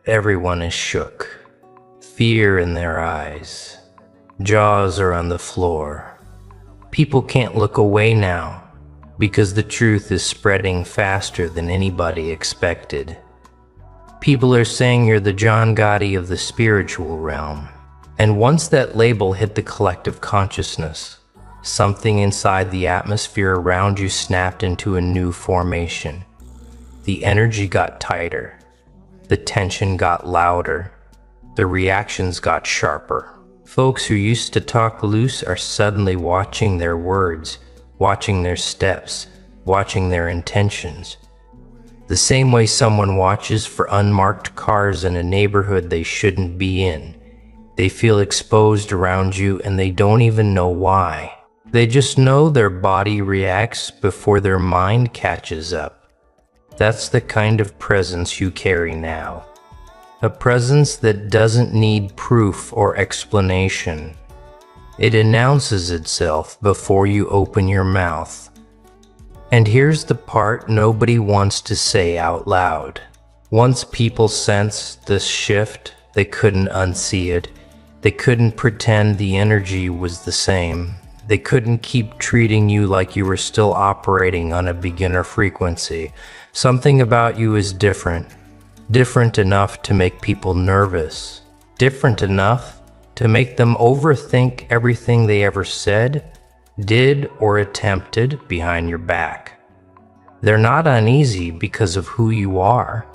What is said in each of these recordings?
Everyone is shook, fear in their eyes. Jaws are on the floor. People can't look away now because the truth is spreading faster than anybody expected. People are saying you're the John Gotti of the spiritual realm. And once that label hit the collective consciousness, something inside the atmosphere around you snapped into a new formation. The energy got tighter. The tension got louder. The reactions got sharper. Folks who used to talk loose are suddenly watching their words, watching their steps, watching their intentions. The same way someone watches for unmarked cars in a neighborhood they shouldn't be in. They feel exposed around you and they don't even know why. They just know their body reacts before their mind catches up. That's the kind of presence you carry now. A presence that doesn't need proof or explanation. It announces itself before you open your mouth. And here's the part nobody wants to say out loud. Once people sensed this shift, they couldn't unsee it. They couldn't pretend the energy was the same. They couldn't keep treating you like you were still operating on a beginner frequency. Something about you is different. Different enough to make people nervous. Different enough to make them overthink everything they ever said, did, or attempted behind your back. They're not uneasy because of who you are.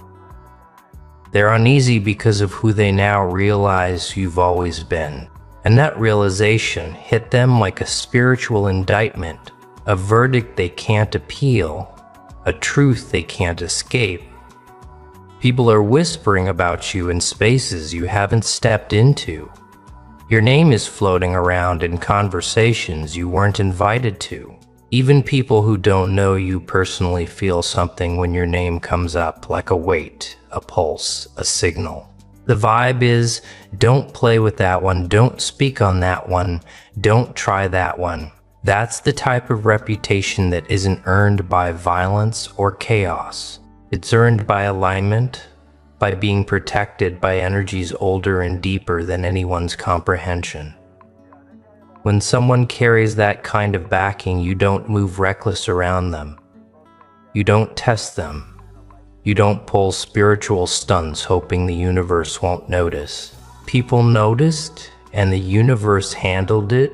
They're uneasy because of who they now realize you've always been. And that realization hit them like a spiritual indictment, a verdict they can't appeal, a truth they can't escape. People are whispering about you in spaces you haven't stepped into. Your name is floating around in conversations you weren't invited to. Even people who don't know you personally feel something when your name comes up, like a weight, a pulse, a signal. The vibe is, don't play with that one, don't speak on that one, don't try that one. That's the type of reputation that isn't earned by violence or chaos. It's earned by alignment, by being protected by energies older and deeper than anyone's comprehension. When someone carries that kind of backing, you don't move reckless around them. You don't test them. You don't pull spiritual stunts hoping the universe won't notice. People noticed, and the universe handled it.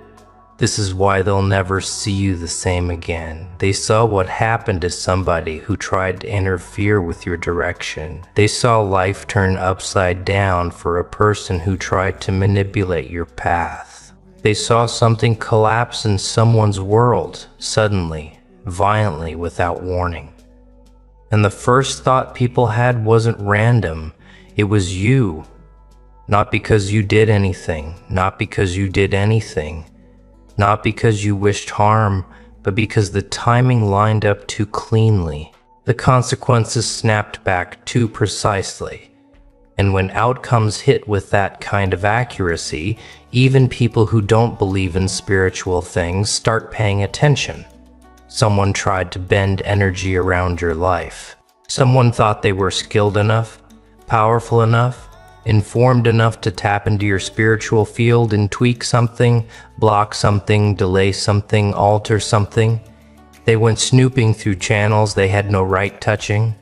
This is why they'll never see you the same again. They saw what happened to somebody who tried to interfere with your direction. They saw life turn upside down for a person who tried to manipulate your path. They saw something collapse in someone's world, suddenly, violently, without warning. And the first thought people had wasn't random. It was you. Not because you did anything, not because you did anything. Not because you wished harm, but because the timing lined up too cleanly. The consequences snapped back too precisely. And when outcomes hit with that kind of accuracy, even people who don't believe in spiritual things start paying attention. Someone tried to bend energy around your life. Someone thought they were skilled enough, powerful enough, informed enough to tap into your spiritual field and tweak something, block something, delay something, alter something. They went snooping through channels they had no right touching.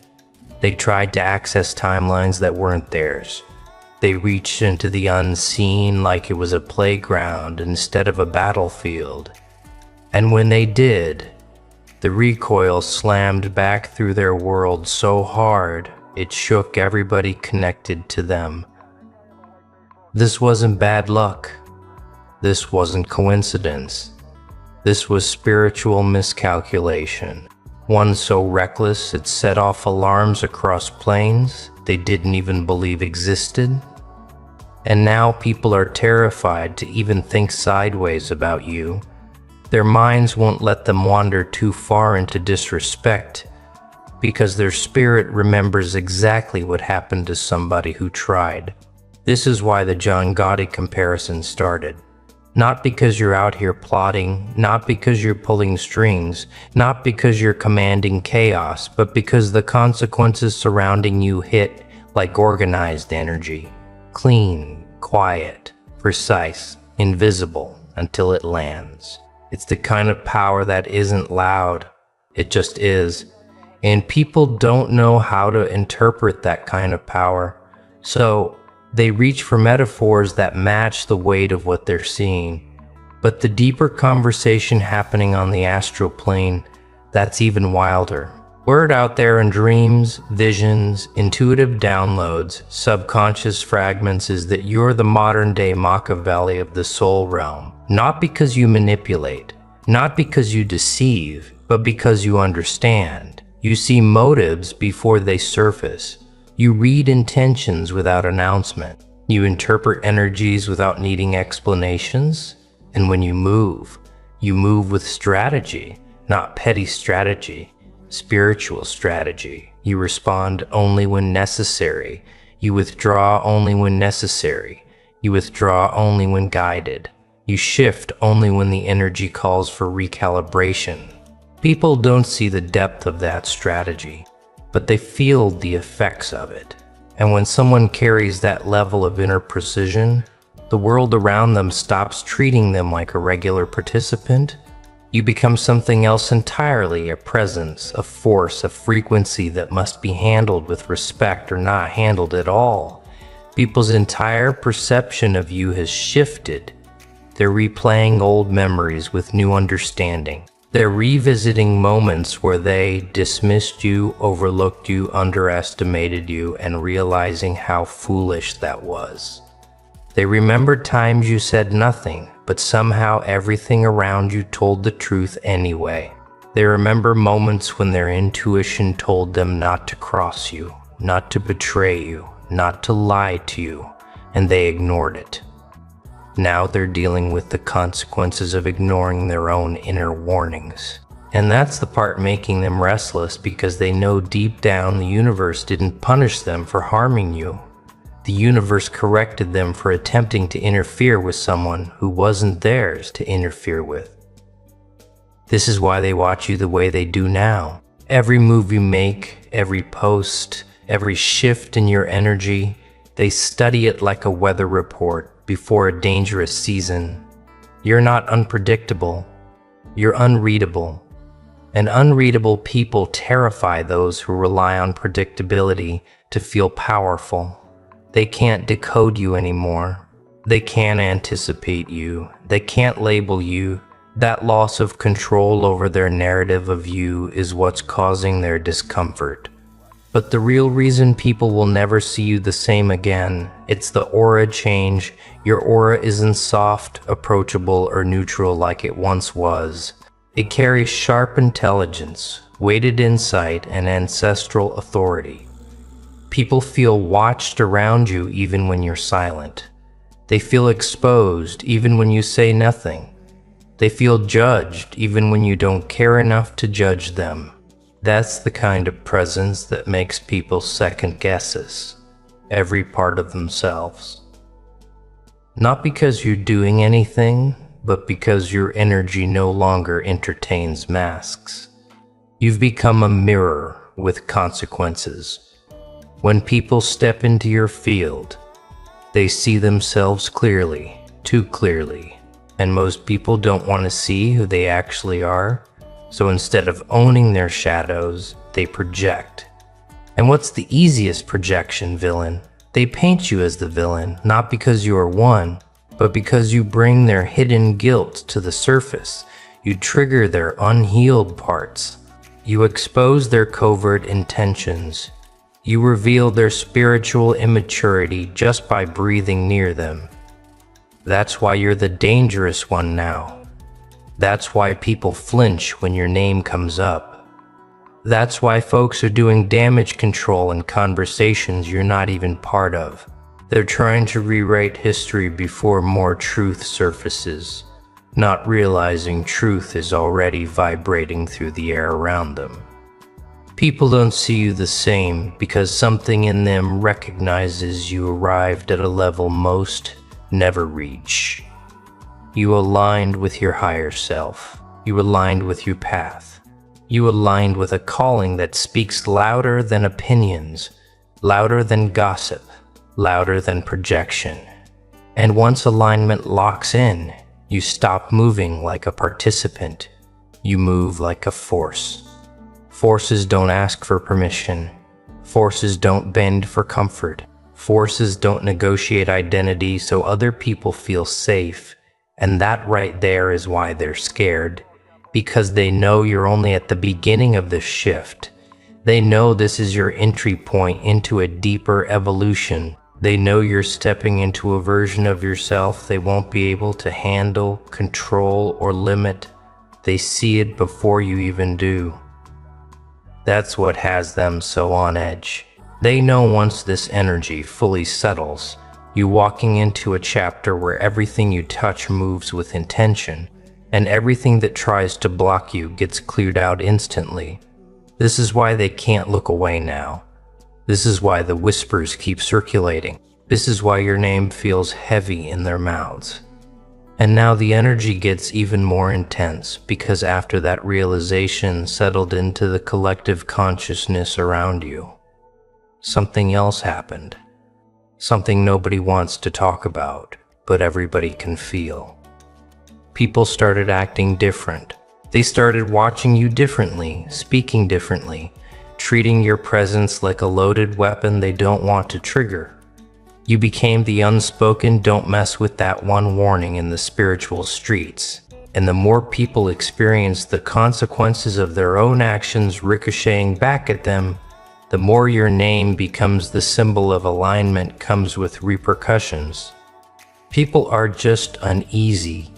They tried to access timelines that weren't theirs. They reached into the unseen like it was a playground instead of a battlefield. And when they did, the recoil slammed back through their world so hard it shook everybody connected to them. This wasn't bad luck. This wasn't coincidence. This was spiritual miscalculation. One so reckless it set off alarms across planes they didn't even believe existed. And now people are terrified to even think sideways about you. Their minds won't let them wander too far into disrespect, because their spirit remembers exactly what happened to somebody who tried. This is why the John Gotti comparison started. Not because you're out here plotting, not because you're pulling strings, not because you're commanding chaos, but because the consequences surrounding you hit like organized energy. Clean, quiet, precise, invisible until it lands. It's the kind of power that isn't loud, it just is. And people don't know how to interpret that kind of power. So they reach for metaphors that match the weight of what they're seeing. But the deeper conversation happening on the astral plane, that's even wilder. Word out there in dreams, visions, intuitive downloads, subconscious fragments is that you're the modern-day Machiavelli of the soul realm. Not because you manipulate, not because you deceive, but because you understand. You see motives before they surface. You read intentions without announcement. You interpret energies without needing explanations. And when you move with strategy, not petty strategy. Spiritual strategy. You respond only when necessary. You withdraw only when necessary. You withdraw only when guided. You shift only when the energy calls for recalibration. People don't see the depth of that strategy, but they feel the effects of it. And when someone carries that level of inner precision, the world around them stops treating them like a regular participant. You become something else entirely, a presence, a force, a frequency that must be handled with respect or not handled at all. People's entire perception of you has shifted. They're replaying old memories with new understanding. They're revisiting moments where they dismissed you, overlooked you, underestimated you, and realizing how foolish that was. They remembered times you said nothing, but somehow everything around you told the truth anyway. They remember moments when their intuition told them not to cross you, not to betray you, not to lie to you, and they ignored it. Now they're dealing with the consequences of ignoring their own inner warnings. And that's the part making them restless, because they know deep down the universe didn't punish them for harming you. The universe corrected them for attempting to interfere with someone who wasn't theirs to interfere with. This is why they watch you the way they do now. Every move you make, every post, every shift in your energy, they study it like a weather report before a dangerous season. You're not unpredictable. You're unreadable. And unreadable people terrify those who rely on predictability to feel powerful. They can't decode you anymore. They can't anticipate you. They can't label you. That loss of control over their narrative of you is what's causing their discomfort. But the real reason people will never see you the same again, it's the aura change. Your aura isn't soft, approachable, or neutral like it once was. It carries sharp intelligence, weighted insight, and ancestral authority. People feel watched around you even when you're silent. They feel exposed even when you say nothing. They feel judged even when you don't care enough to judge them. That's the kind of presence that makes people second guesses every part of themselves. Not because you're doing anything, but because your energy no longer entertains masks. You've become a mirror with consequences. When people step into your field, they see themselves clearly, too clearly, and most people don't want to see who they actually are, so instead of owning their shadows, they project. And what's the easiest projection, villain? They paint you as the villain, not because you are one, but because you bring their hidden guilt to the surface. You trigger their unhealed parts. You expose their covert intentions. You reveal their spiritual immaturity just by breathing near them. That's why you're the dangerous one now. That's why people flinch when your name comes up. That's why folks are doing damage control in conversations you're not even part of. They're trying to rewrite history before more truth surfaces, not realizing truth is already vibrating through the air around them. People don't see you the same because something in them recognizes you arrived at a level most never reach. You aligned with your higher self. You aligned with your path. You aligned with a calling that speaks louder than opinions, louder than gossip, louder than projection. And once alignment locks in, you stop moving like a participant. You move like a force. Forces don't ask for permission. Forces don't bend for comfort. Forces don't negotiate identity so other people feel safe. And that right there is why they're scared. Because they know you're only at the beginning of the shift. They know this is your entry point into a deeper evolution. They know you're stepping into a version of yourself they won't be able to handle, control, or limit. They see it before you even do. That's what has them so on edge. They know once this energy fully settles, you're walking into a chapter where everything you touch moves with intention, and everything that tries to block you gets cleared out instantly. This is why they can't look away now. This is why the whispers keep circulating. This is why your name feels heavy in their mouths. And now the energy gets even more intense because after that realization settled into the collective consciousness around you, something else happened. Something nobody wants to talk about, but everybody can feel. People started acting different. They started watching you differently, speaking differently, treating your presence like a loaded weapon they don't want to trigger. You became the unspoken "don't mess with that" one warning in the spiritual streets. And the more people experience the consequences of their own actions ricocheting back at them, the more your name becomes the symbol of alignment comes with repercussions. People are just uneasy.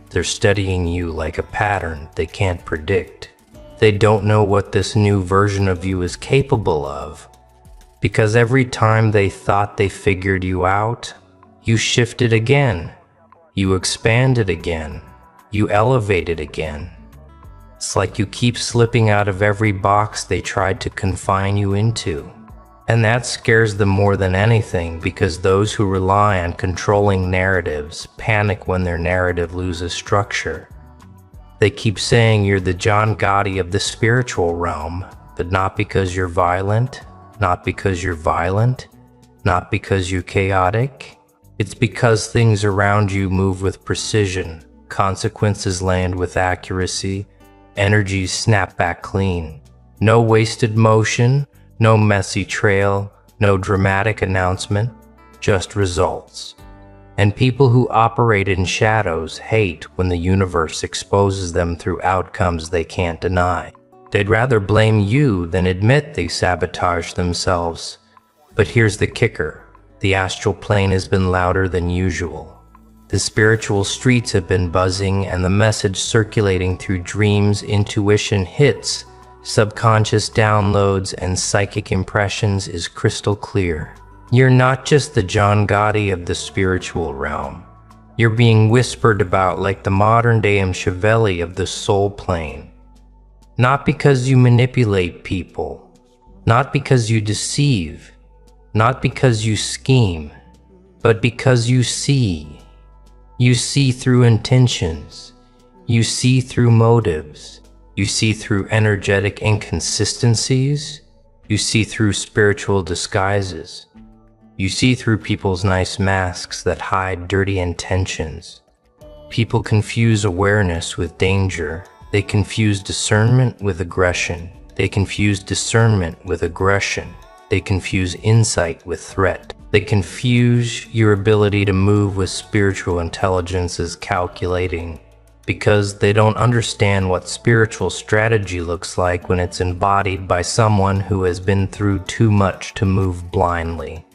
They're studying you like a pattern they can't predict. They don't know what this new version of you is capable of. Because every time they thought they figured you out, you shifted again. You expanded again. You elevated again. It's like you keep slipping out of every box they tried to confine you into. And that scares them more than anything because those who rely on controlling narratives panic when their narrative loses structure. They keep saying you're the John Gotti of the spiritual realm, but not because you're violent, not because you're violent, not because you're chaotic. It's because things around you move with precision, consequences land with accuracy, energies snap back clean. No wasted motion, no messy trail, no dramatic announcement, just results. And people who operate in shadows hate when the universe exposes them through outcomes they can't deny. They'd rather blame you than admit they sabotaged themselves. But here's the kicker. The astral plane has been louder than usual. The spiritual streets have been buzzing and the message circulating through dreams, intuition, hits, subconscious downloads, and psychic impressions is crystal clear. You're not just the John Gotti of the spiritual realm. You're being whispered about like the modern-day Machiavelli of the soul plane. Not because you manipulate people, not because you deceive, not because you scheme, but because you see. You see through intentions. You see through motives. You see through energetic inconsistencies. You see through spiritual disguises. You see through people's nice masks that hide dirty intentions. People confuse awareness with danger. They confuse discernment with aggression. They confuse discernment with aggression. They confuse insight with threat. They confuse your ability to move with spiritual intelligence as calculating, because they don't understand what spiritual strategy looks like when it's embodied by someone who has been through too much to move blindly.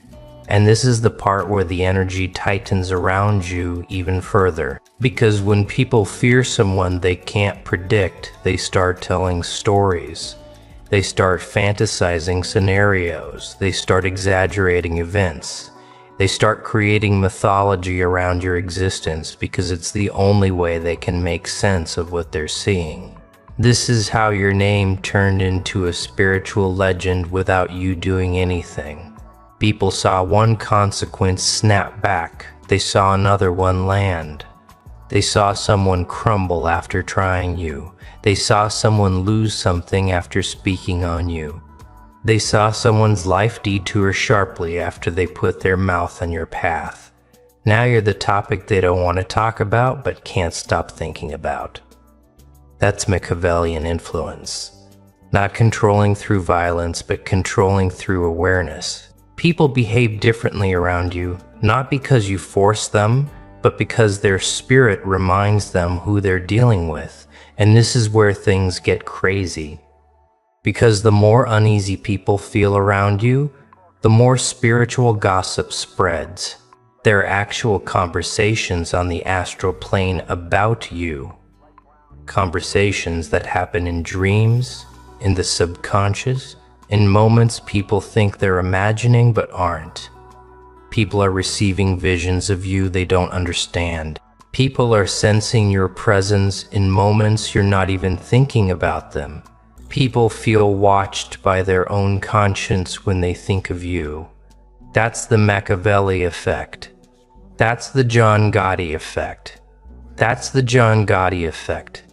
And this is the part where the energy tightens around you even further. Because when people fear someone they can't predict, they start telling stories. They start fantasizing scenarios. They start exaggerating events. They start creating mythology around your existence because it's the only way they can make sense of what they're seeing. This is how your name turned into a spiritual legend without you doing anything. People saw one consequence snap back. They saw another one land. They saw someone crumble after trying you. They saw someone lose something after speaking on you. They saw someone's life detour sharply after they put their mouth on your path. Now you're the topic they don't want to talk about but can't stop thinking about. That's Machiavellian influence. Not controlling through violence, but controlling through awareness. People behave differently around you, not because you force them, but because their spirit reminds them who they're dealing with. And this is where things get crazy. Because the more uneasy people feel around you, the more spiritual gossip spreads. There are actual conversations on the astral plane about you. Conversations that happen in dreams, in the subconscious, in moments people think they're imagining but aren't. People are receiving visions of you they don't understand. People are sensing your presence in moments you're not even thinking about them. People feel watched by their own conscience when they think of you. That's the Machiavelli effect. That's the John Gotti effect. That's the John Gotti effect.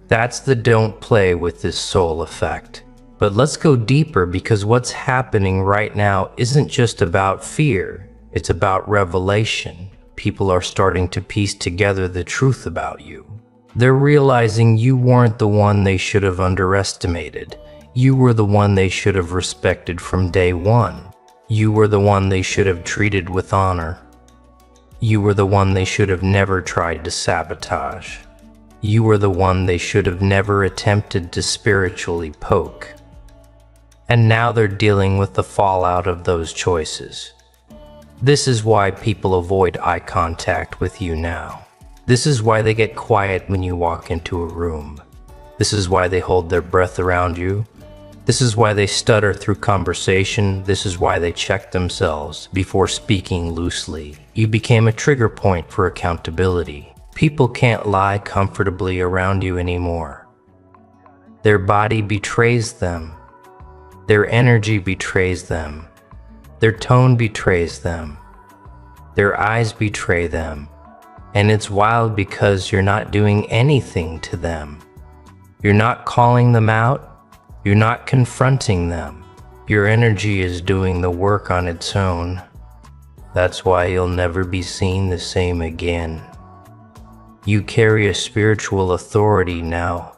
That's the don't play with this soul effect. But let's go deeper, because what's happening right now isn't just about fear. It's about revelation. People are starting to piece together the truth about you. They're realizing you weren't the one they should have underestimated. You were the one they should have respected from day one. You were the one they should have treated with honor. You were the one they should have never tried to sabotage. You were the one they should have never attempted to spiritually poke. And now they're dealing with the fallout of those choices. This is why people avoid eye contact with you now. This is why they get quiet when you walk into a room. This is why they hold their breath around you. This is why they stutter through conversation. This is why they check themselves before speaking loosely. You became a trigger point for accountability. People can't lie comfortably around you anymore. Their body betrays them. Their energy betrays them. Their tone betrays them. Their eyes betray them. And it's wild because you're not doing anything to them. You're not calling them out. You're not confronting them. Your energy is doing the work on its own. That's why you'll never be seen the same again. You carry a spiritual authority now.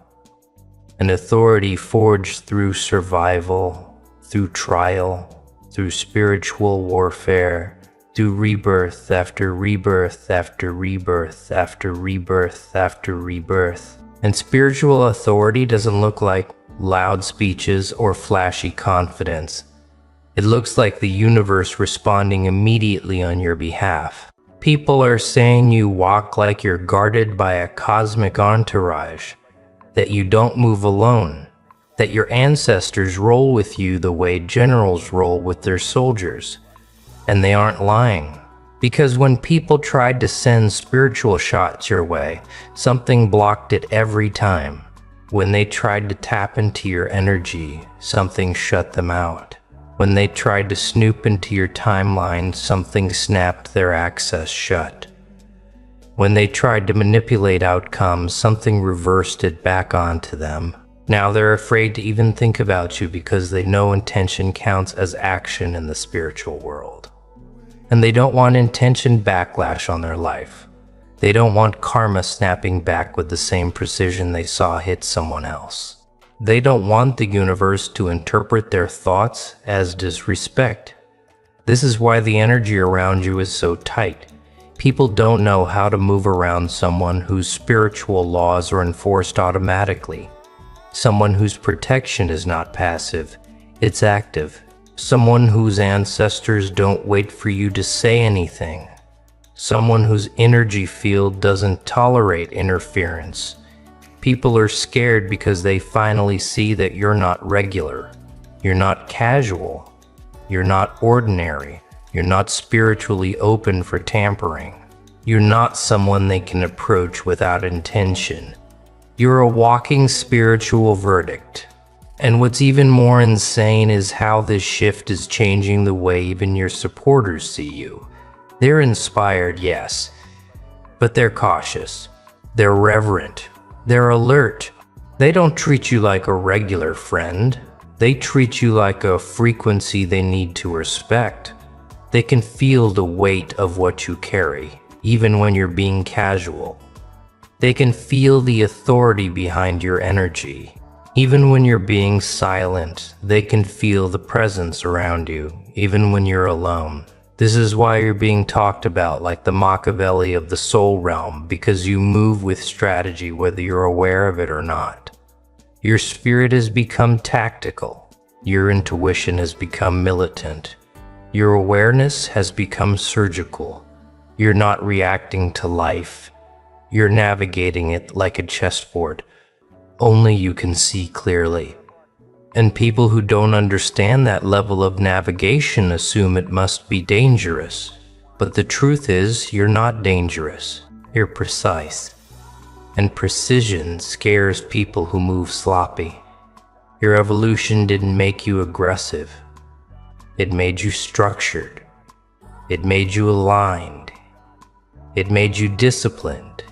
An authority forged through survival, through trial, through spiritual warfare, through rebirth after rebirth after rebirth after rebirth after rebirth. And spiritual authority doesn't look like loud speeches or flashy confidence. It looks like the universe responding immediately on your behalf. People are saying you walk like you're guarded by a cosmic entourage, that you don't move alone, that your ancestors roll with you the way generals roll with their soldiers. And they aren't lying. Because when people tried to send spiritual shots your way, something blocked it every time. When they tried to tap into your energy, something shut them out. When they tried to snoop into your timeline, something snapped their access shut. When they tried to manipulate outcomes, something reversed it back onto them. Now they're afraid to even think about you because they know intention counts as action in the spiritual world. And they don't want intention backlash on their life. They don't want karma snapping back with the same precision they saw hit someone else. They don't want the universe to interpret their thoughts as disrespect. This is why the energy around you is so tight. People don't know how to move around someone whose spiritual laws are enforced automatically. Someone whose protection is not passive, it's active. Someone whose ancestors don't wait for you to say anything. Someone whose energy field doesn't tolerate interference. People are scared because they finally see that you're not regular. You're not casual. You're not ordinary. You're not spiritually open for tampering. You're not someone they can approach without intention. You're a walking spiritual verdict. And what's even more insane is how this shift is changing the way even your supporters see you. They're inspired, yes, but they're cautious. They're reverent. They're alert. They don't treat you like a regular friend. They treat you like a frequency they need to respect. They can feel the weight of what you carry, even when you're being casual. They can feel the authority behind your energy. Even when you're being silent, they can feel the presence around you, even when you're alone. This is why you're being talked about like the Machiavelli of the soul realm, because you move with strategy whether you're aware of it or not. Your spirit has become tactical. Your intuition has become militant. Your awareness has become surgical. You're not reacting to life. You're navigating it like a chessboard. Only you can see clearly. And people who don't understand that level of navigation assume it must be dangerous. But the truth is, you're not dangerous. You're precise. And precision scares people who move sloppy. Your evolution didn't make you aggressive. It made you structured. It made you aligned. It made you disciplined.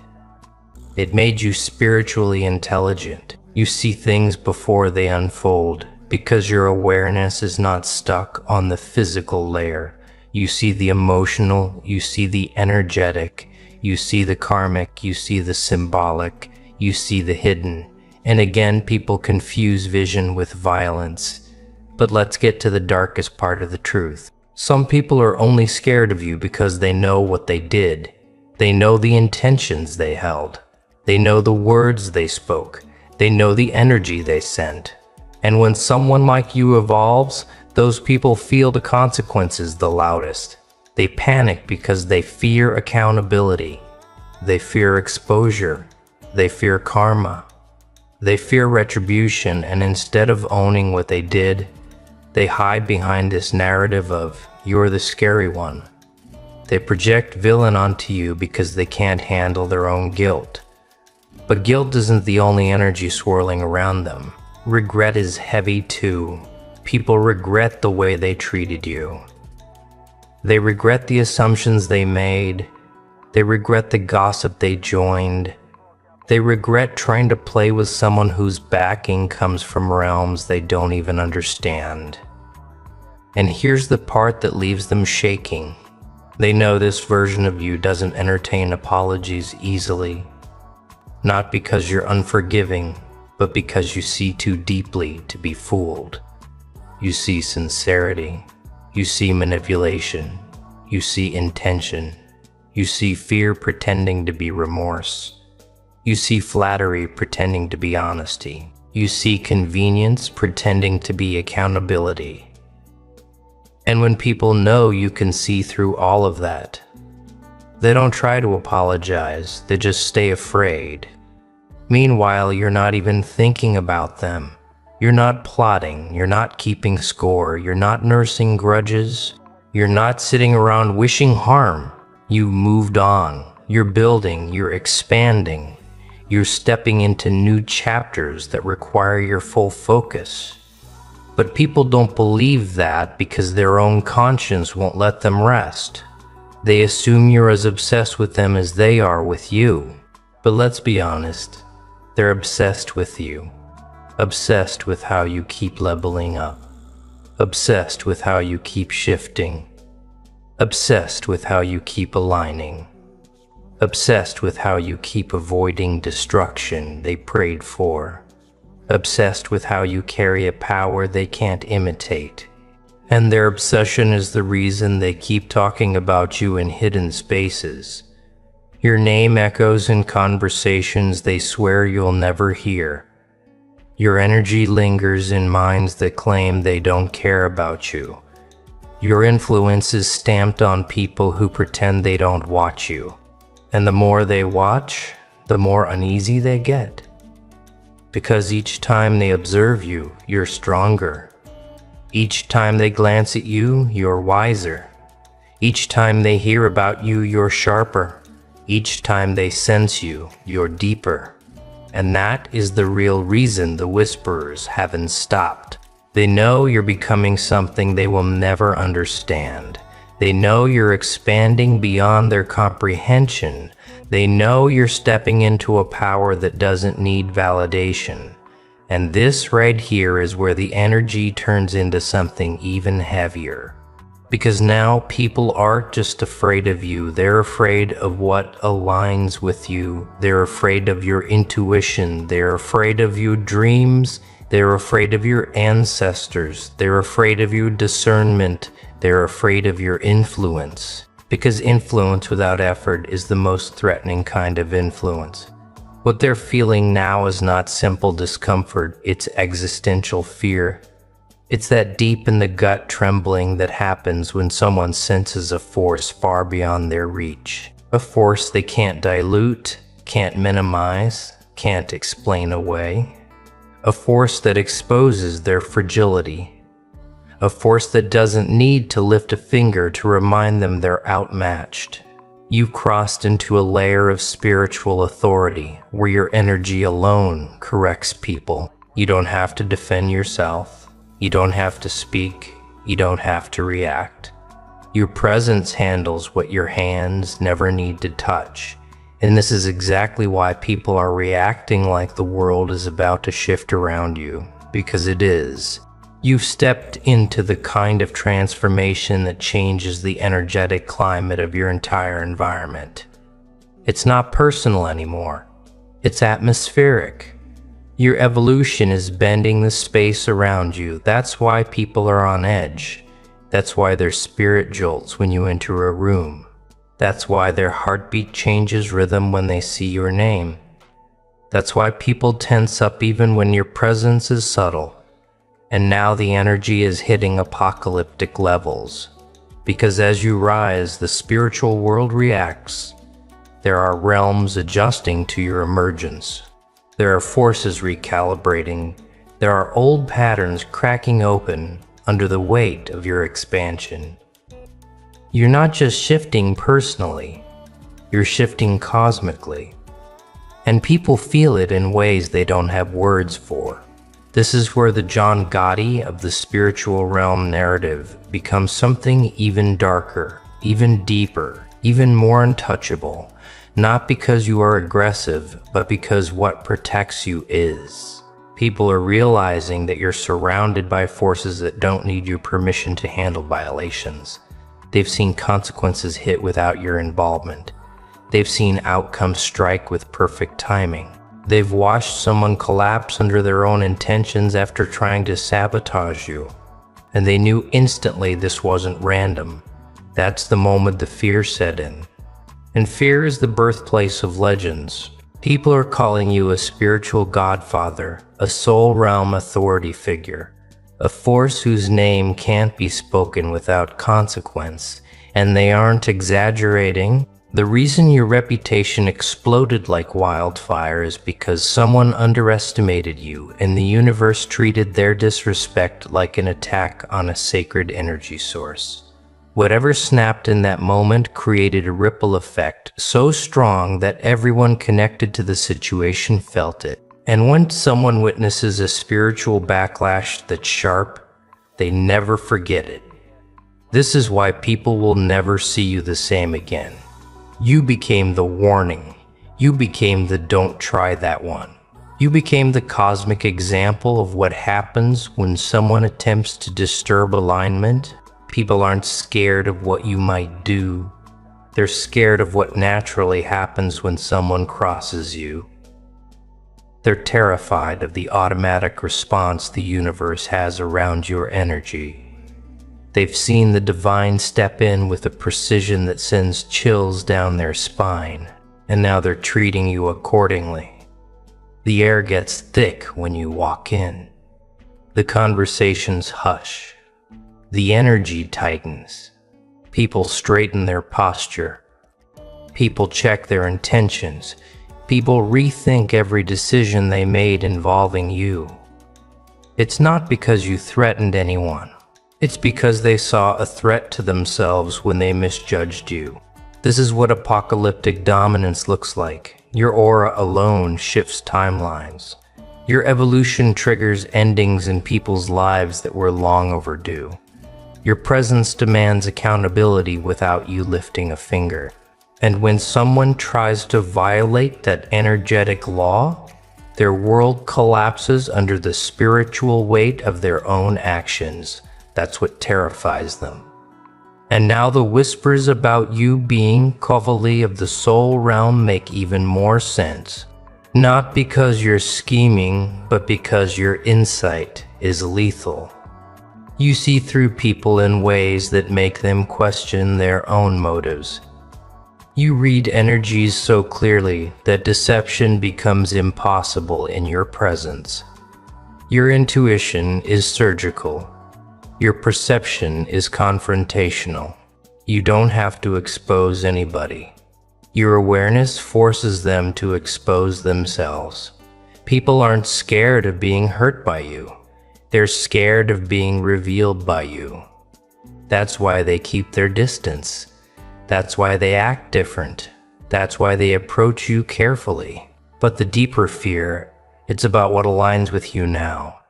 It made you spiritually intelligent. You see things before they unfold because your awareness is not stuck on the physical layer. You see the emotional, you see the energetic, you see the karmic, you see the symbolic, you see the hidden. And again, people confuse vision with violence. But let's get to the darkest part of the truth. Some people are only scared of you because they know what they did. They know the intentions they held. They know the words they spoke. They know the energy they sent. And when someone like you evolves, those people feel the consequences the loudest. They panic because they fear accountability. They fear exposure. They fear karma. They fear retribution, and instead of owning what they did, they hide behind this narrative of, you're the scary one. They project villain onto you because they can't handle their own guilt. But guilt isn't the only energy swirling around them. Regret is heavy too. People regret the way they treated you. They regret the assumptions they made. They regret the gossip they joined. They regret trying to play with someone whose backing comes from realms they don't even understand. And here's the part that leaves them shaking. They know this version of you doesn't entertain apologies easily. Not because you're unforgiving, but because you see too deeply to be fooled. You see sincerity. You see manipulation. You see intention. You see fear pretending to be remorse. You see flattery pretending to be honesty. You see convenience pretending to be accountability. And when people know you can see through all of that, they don't try to apologize, they just stay afraid. Meanwhile, you're not even thinking about them. You're not plotting, you're not keeping score, you're not nursing grudges, you're not sitting around wishing harm. You've moved on, you're building, you're expanding, you're stepping into new chapters that require your full focus. But people don't believe that because their own conscience won't let them rest. They assume you're as obsessed with them as they are with you. But let's be honest, they're obsessed with you. Obsessed with how you keep leveling up. Obsessed with how you keep shifting. Obsessed with how you keep aligning. Obsessed with how you keep avoiding destruction they prayed for. Obsessed with how you carry a power they can't imitate. And their obsession is the reason they keep talking about you in hidden spaces. Your name echoes in conversations they swear you'll never hear. Your energy lingers in minds that claim they don't care about you. Your influence is stamped on people who pretend they don't watch you. And the more they watch, the more uneasy they get. Because each time they observe you, you're stronger. Each time they glance at you, you're wiser. Each time they hear about you, you're sharper. Each time they sense you, you're deeper. And that is the real reason the whisperers haven't stopped. They know you're becoming something they will never understand. They know you're expanding beyond their comprehension. They know you're stepping into a power that doesn't need validation. And this right here is where the energy turns into something even heavier. Because now people aren't just afraid of you, they're afraid of what aligns with you. They're afraid of your intuition. They're afraid of your dreams. They're afraid of your ancestors. They're afraid of your discernment. They're afraid of your influence. Because influence without effort is the most threatening kind of influence. What they're feeling now is not simple discomfort, it's existential fear. It's that deep in the gut trembling that happens when someone senses a force far beyond their reach. A force they can't dilute, can't minimize, can't explain away. A force that exposes their fragility. A force that doesn't need to lift a finger to remind them they're outmatched. You've crossed into a layer of spiritual authority where your energy alone corrects people. You don't have to defend yourself. You don't have to speak. You don't have to react. Your presence handles what your hands never need to touch. And this is exactly why people are reacting like the world is about to shift around you, because it is. You've stepped into the kind of transformation that changes the energetic climate of your entire environment. It's not personal anymore. It's atmospheric. Your evolution is bending the space around you. That's why people are on edge. That's why their spirit jolts when you enter a room. That's why their heartbeat changes rhythm when they see your name. That's why people tense up even when your presence is subtle. And now the energy is hitting apocalyptic levels. Because as you rise, the spiritual world reacts. There are realms adjusting to your emergence. There are forces recalibrating. There are old patterns cracking open under the weight of your expansion. You're not just shifting personally, you're shifting cosmically. And people feel it in ways they don't have words for. This is where the John Gotti of the spiritual realm narrative becomes something even darker, even deeper, even more untouchable, not because you are aggressive, but because what protects you is. People are realizing that you're surrounded by forces that don't need your permission to handle violations. They've seen consequences hit without your involvement. They've seen outcomes strike with perfect timing. They've watched someone collapse under their own intentions after trying to sabotage you. And they knew instantly this wasn't random. That's the moment the fear set in. And fear is the birthplace of legends. People are calling you a spiritual godfather, a soul realm authority figure, a force whose name can't be spoken without consequence. And they aren't exaggerating. The reason your reputation exploded like wildfire is because someone underestimated you and the universe treated their disrespect like an attack on a sacred energy source. Whatever snapped in that moment created a ripple effect so strong that everyone connected to the situation felt it. And when someone witnesses a spiritual backlash that's sharp, they never forget it. This is why people will never see you the same again. You became the warning. You became the don't try that one. You became the cosmic example of what happens when someone attempts to disturb alignment. People aren't scared of what you might do. They're scared of what naturally happens when someone crosses you. They're terrified of the automatic response the universe has around your energy. They've seen the divine step in with a precision that sends chills down their spine, and now they're treating you accordingly. The air gets thick when you walk in. The conversations hush. The energy tightens. People straighten their posture. People check their intentions. People rethink every decision they made involving you. It's not because you threatened anyone. It's because they saw a threat to themselves when they misjudged you. This is what apocalyptic dominance looks like. Your aura alone shifts timelines. Your evolution triggers endings in people's lives that were long overdue. Your presence demands accountability without you lifting a finger. And when someone tries to violate that energetic law, their world collapses under the spiritual weight of their own actions. That's what terrifies them. And now the whispers about you being Kovali of the soul realm make even more sense. Not because you're scheming, but because your insight is lethal. You see through people in ways that make them question their own motives. You read energies so clearly that deception becomes impossible in your presence. Your intuition is surgical. Your perception is confrontational. You don't have to expose anybody. Your awareness forces them to expose themselves. People aren't scared of being hurt by you. They're scared of being revealed by you. That's why they keep their distance. That's why they act different. That's why they approach you carefully. But the deeper fear, it's about what aligns with you now.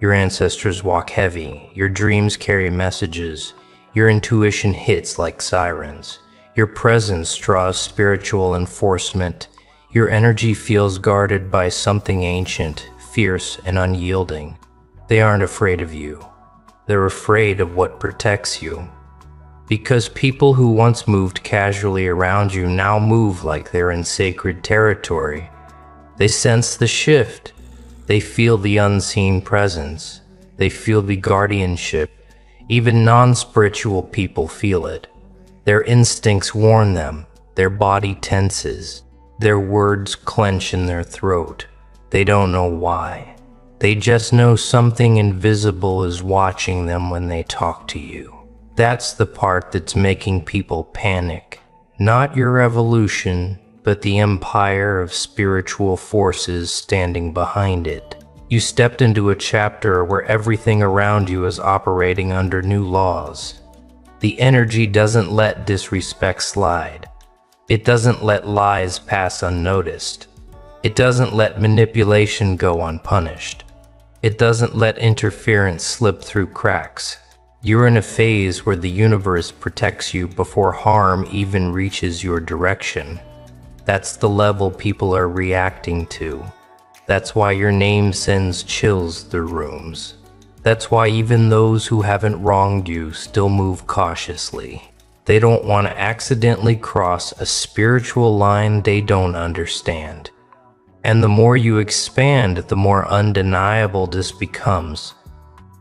Your ancestors walk heavy. Your dreams carry messages. Your intuition hits like sirens. Your presence draws spiritual enforcement. Your energy feels guarded by something ancient, fierce, and unyielding. They aren't afraid of you. They're afraid of what protects you. Because people who once moved casually around you now move like they're in sacred territory. They sense the shift. They feel the unseen presence. They feel the guardianship. Even non-spiritual people feel it. Their instincts warn them. Their body tenses. Their words clench in their throat. They don't know why. They just know something invisible is watching them when they talk to you. That's the part that's making people panic. Not your evolution, but the empire of spiritual forces standing behind it. You stepped into a chapter where everything around you is operating under new laws. The energy doesn't let disrespect slide. It doesn't let lies pass unnoticed. It doesn't let manipulation go unpunished. It doesn't let interference slip through cracks. You're in a phase where the universe protects you before harm even reaches your direction. That's the level people are reacting to. That's why your name sends chills through rooms. That's why even those who haven't wronged you still move cautiously. They don't want to accidentally cross a spiritual line they don't understand. And the more you expand, the more undeniable this becomes.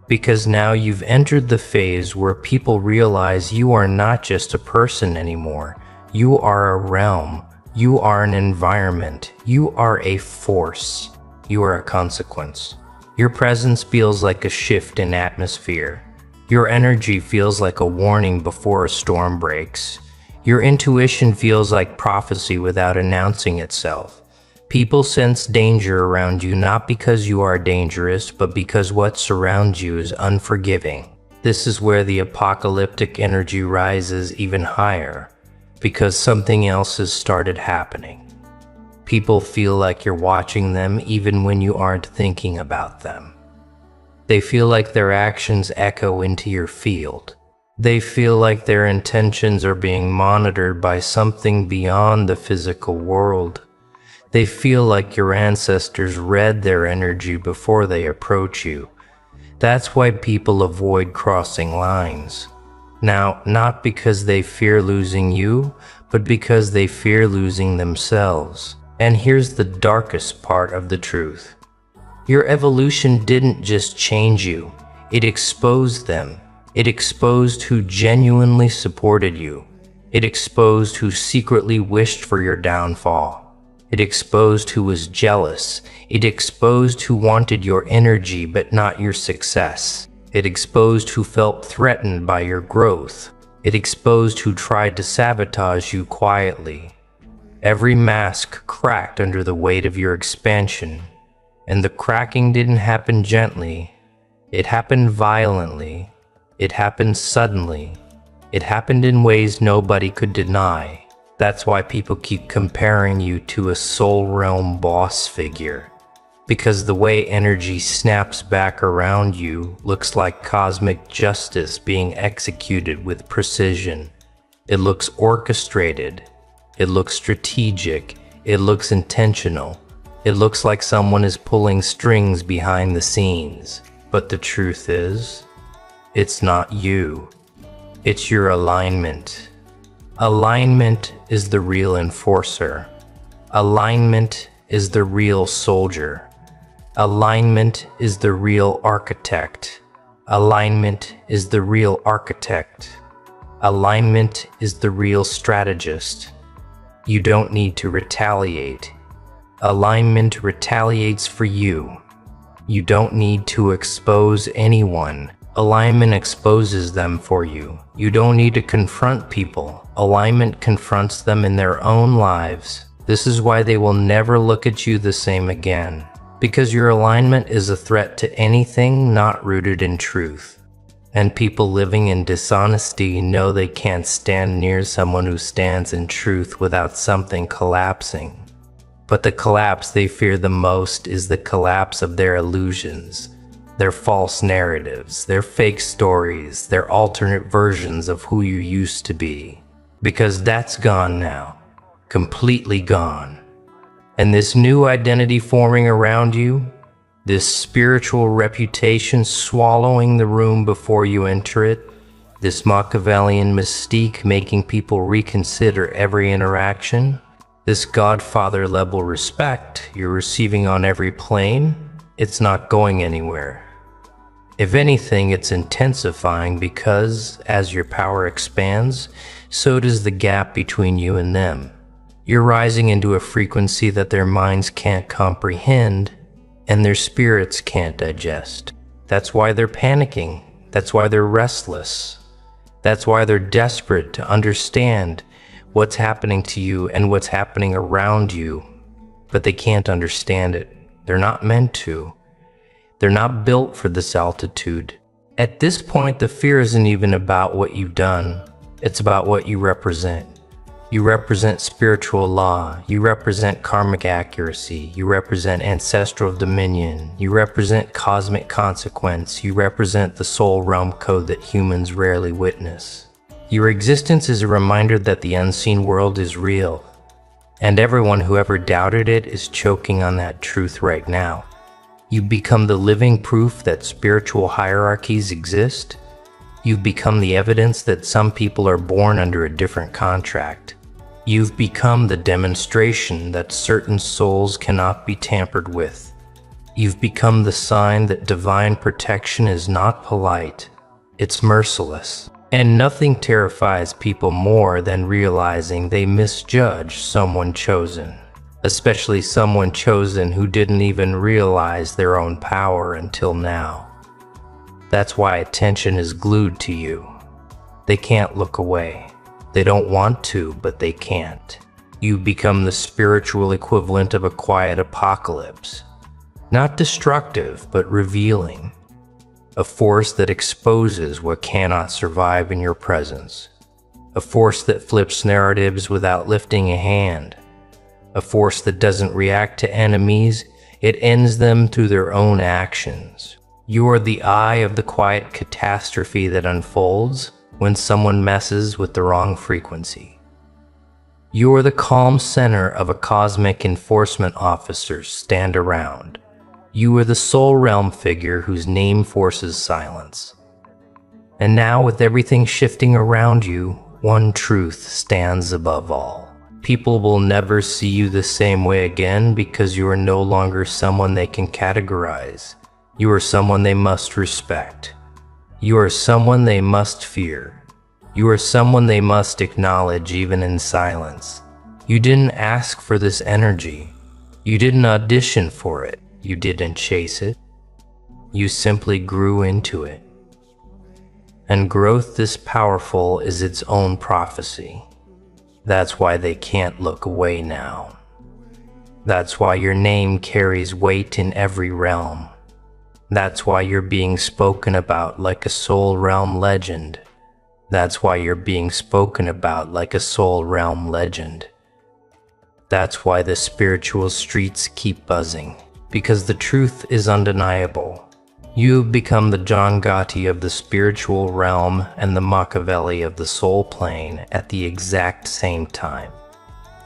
Because now you've entered the phase where people realize you are not just a person anymore. You are a realm. You are an environment. You are a force. You are a consequence. Your presence feels like a shift in atmosphere. Your energy feels like a warning before a storm breaks. Your intuition feels like prophecy without announcing itself. People sense danger around you not because you are dangerous, but because what surrounds you is unforgiving. This is where the apocalyptic energy rises even higher, because something else has started happening. People feel like you're watching them even when you aren't thinking about them. They feel like their actions echo into your field. They feel like their intentions are being monitored by something beyond the physical world. They feel like your ancestors read their energy before they approach you. That's why people avoid crossing lines. Now, not because they fear losing you, but because they fear losing themselves. And here's the darkest part of the truth. Your evolution didn't just change you, it exposed them. It exposed who genuinely supported you. It exposed who secretly wished for your downfall. It exposed who was jealous. It exposed who wanted your energy but not your success. It exposed who felt threatened by your growth. It exposed who tried to sabotage you quietly. Every mask cracked under the weight of your expansion. And the cracking didn't happen gently. It happened violently. It happened suddenly. It happened in ways nobody could deny. That's why people keep comparing you to a soul realm boss figure. Because the way energy snaps back around you looks like cosmic justice being executed with precision. It looks orchestrated. It looks strategic. It looks intentional. It looks like someone is pulling strings behind the scenes. But the truth is, it's not you. It's your alignment. Alignment is the real enforcer. Alignment is the real soldier. Alignment is the real architect. Alignment is the real architect. Alignment is the real strategist. You don't need to retaliate. Alignment retaliates for you. You don't need to expose anyone. Alignment exposes them for you. You don't need to confront people. Alignment confronts them in their own lives. This is why they will never look at you the same again. Because your alignment is a threat to anything not rooted in truth. And people living in dishonesty know they can't stand near someone who stands in truth without something collapsing. But the collapse they fear the most is the collapse of their illusions, their false narratives, their fake stories, their alternate versions of who you used to be. Because that's gone now, completely gone. And this new identity forming around you, this spiritual reputation swallowing the room before you enter it, this Machiavellian mystique making people reconsider every interaction, this Godfather level respect you're receiving on every plane, it's not going anywhere. If anything, it's intensifying because, as your power expands, so does the gap between you and them. You're rising into a frequency that their minds can't comprehend and their spirits can't digest. That's why they're panicking. That's why they're restless. That's why they're desperate to understand what's happening to you and what's happening around you. But they can't understand it. They're not meant to. They're not built for this altitude. At this point, the fear isn't even about what you've done. It's about what you represent. You represent spiritual law. You represent karmic accuracy. You represent ancestral dominion. You represent cosmic consequence. You represent the soul realm code that humans rarely witness. Your existence is a reminder that the unseen world is real, and everyone who ever doubted it is choking on that truth right now. You become the living proof that spiritual hierarchies exist. You've become the evidence that some people are born under a different contract. You've become the demonstration that certain souls cannot be tampered with. You've become the sign that divine protection is not polite, it's merciless. And nothing terrifies people more than realizing they misjudge someone chosen, especially someone chosen who didn't even realize their own power until now. That's why attention is glued to you. They can't look away. They don't want to, but they can't. You become the spiritual equivalent of a quiet apocalypse. Not destructive, but revealing. A force that exposes what cannot survive in your presence. A force that flips narratives without lifting a hand. A force that doesn't react to enemies, it ends them through their own actions. You are the eye of the quiet catastrophe that unfolds when someone messes with the wrong frequency. You are the calm center of a cosmic enforcement officer's stand around. You are the soul realm figure whose name forces silence. And now, with everything shifting around you, one truth stands above all. People will never see you the same way again because you are no longer someone they can categorize. You are someone they must respect. You are someone they must fear. You are someone they must acknowledge even in silence. You didn't ask for this energy. You didn't audition for it. You didn't chase it. You simply grew into it. And growth this powerful is its own prophecy. That's why they can't look away now. That's why your name carries weight in every realm. That's why you're being spoken about like a soul realm legend. That's why you're being spoken about like a soul realm legend. That's why the spiritual streets keep buzzing. Because the truth is undeniable. You've become the John Gotti of the spiritual realm and the Machiavelli of the soul plane at the exact same time.